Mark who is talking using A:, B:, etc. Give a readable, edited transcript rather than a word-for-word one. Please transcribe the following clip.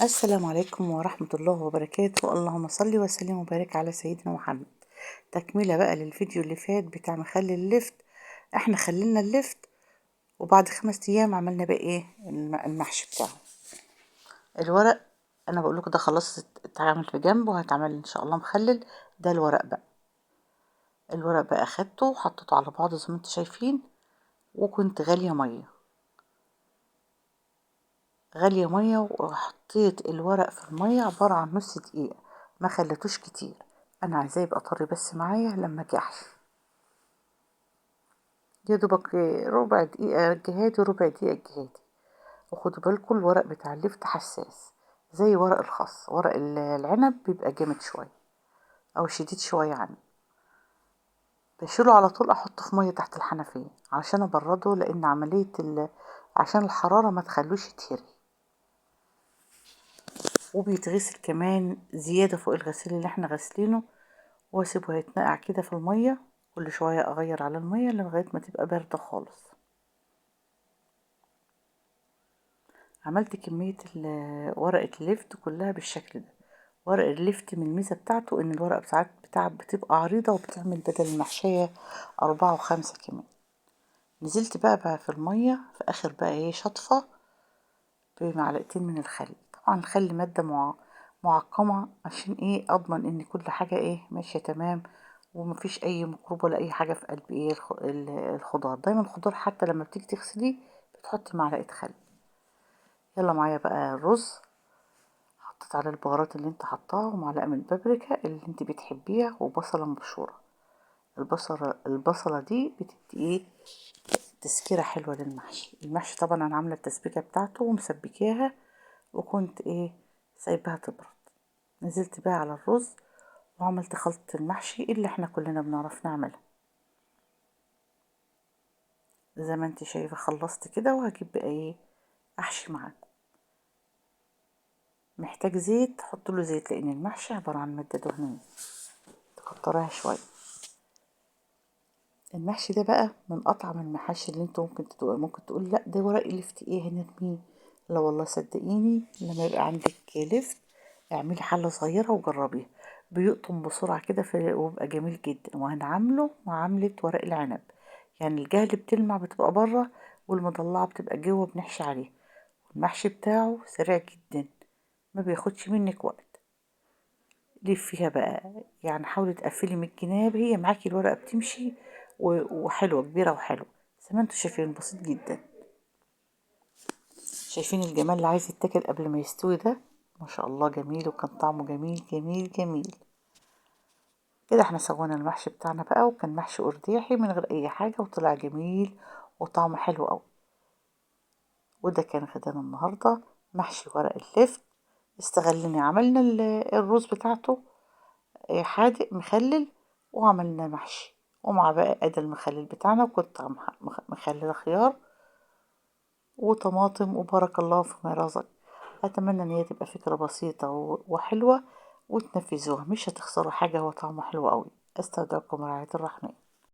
A: السلام عليكم ورحمة الله وبركاته. اللهم صل وسلم وبارك على سيدنا محمد. تكملة بقى للفيديو اللي فات بتاع مخلي اللفت. احنا خلينا اللفت وبعد 5 ايام عملنا بقى ايه المحشي بتاعه. الورق انا بقول لكم ده خلاص اتعمل في جنب وهيتعمل ان شاء الله مخلل. ده الورق بقى. الورق بقى اخدته وحطيته على بعضه زي ما انتم شايفين، وكنت غالية مية وحطيت الورق في المية عبارة عن نص دقيقة، ما خليتوش كتير. انا عايزاه يبقى طري بس معايا لما اجي احشي. يا دوبك ربع دقيقة جهادي وربع دقيقة جهادي. وخدوا بالكم الورق بتاع اللفت حساس زي ورق الخاص. ورق العنب بيبقى جامد شوية او شديد شوية عنه. بشيله على طول احطه في مية تحت الحنفية عشان ابرده، لان عشان الحرارة ما تخلوش يتهري. وبيتغسل كمان زيادة فوق الغسيل اللي احنا غسلينه، واسيبه يتنقع كده في المية. كل شوية اغير على المية لغاية ما تبقى باردة خالص. عملت كمية ورقة الليفت كلها بالشكل ده. ورق الليفت من الميزة بتاعته ان الورقة ساعات بتبقى عريضة وبتعمل بدل المحشية 4 و5 كمان. نزلت بقى في المية في اخر بقى ايه شطفة بمعلقتين من الخل. طبعا الخل مادة معقمة عشان ايه اضمن ان كل حاجة ايه ماشية تمام، ومفيش اي ميكروب ولا اي حاجة في قلب ايه الخضار. دايما الخضار حتى لما بتيجي تغسليه بتحطي معلقة خل. يلا معايا بقى الرز. حطيت عليه البهارات اللي انت حطاها ومعلقة من البابريكا اللي انت بتحبيها وبصلة مبشورة. البصلة دي بتدي ايه تسكيرة حلوة للمحشي. المحشي طبعا انا عاملة التسبيكة بتاعته ومسبكاها، وكنت ايه سايباها تبرد. نزلت بقى على الرز وعملت خلطة المحشي اللي احنا كلنا بنعرف نعملها. زي ما انت شايفة خلصت كده، وهجيب بقى ايه احشي معاكم. محتاج زيت حط له زيت، لان المحشي عبارة عن مادة دهنية تكترها شوية. المحشي ده بقى من اطعم المحاشي اللي انت ممكن تقول لا ده ورق لفت ايه هنرميه. لا والله صدقيني، لما يبقى عندك لفت اعملي حلة صغيرة وجربيها. بيقطم بسرعة كده ويبقى جميل جدا. وهنعمله معاملة ورق العنب، يعني الجهة اللي بتلمع بتبقى بره والمضلعة بتبقى جوه بنحشي عليها. المحشي بتاعه سريع جدا، ما بياخدش منك وقت. لف فيها بقى، يعني حاولي تقفلي من الجناب، هي معاكي الورقة بتمشي وحلوة كبيرة وحلوة زي ما انتوا شايفين. بسيط جدا. شايفين الجمال اللي عايز يتاكل قبل ما يستوي ده؟ ما شاء الله جميل، وكان طعمه جميل جميل جميل. كده احنا سوينا المحشي بتاعنا بقى، وكان محشي قرداحي من غير اي حاجة وطلع جميل وطعمه حلو قوي. وده كان غدانا النهاردة، محشي ورق اللفت. استغلني عملنا الرز بتاعته حادق مخلل، وعملنا محشي ومع بقى ادي المخلل بتاعنا. وكنت مخلله خيار وطماطم، وبارك الله فيما رزق. اتمنى ان هي تبقى فكرة بسيطة وحلوة وتنفذوها، مش هتخسروا حاجة، هو طعمه حلو قوي. استودعكم رعاية الرحمن.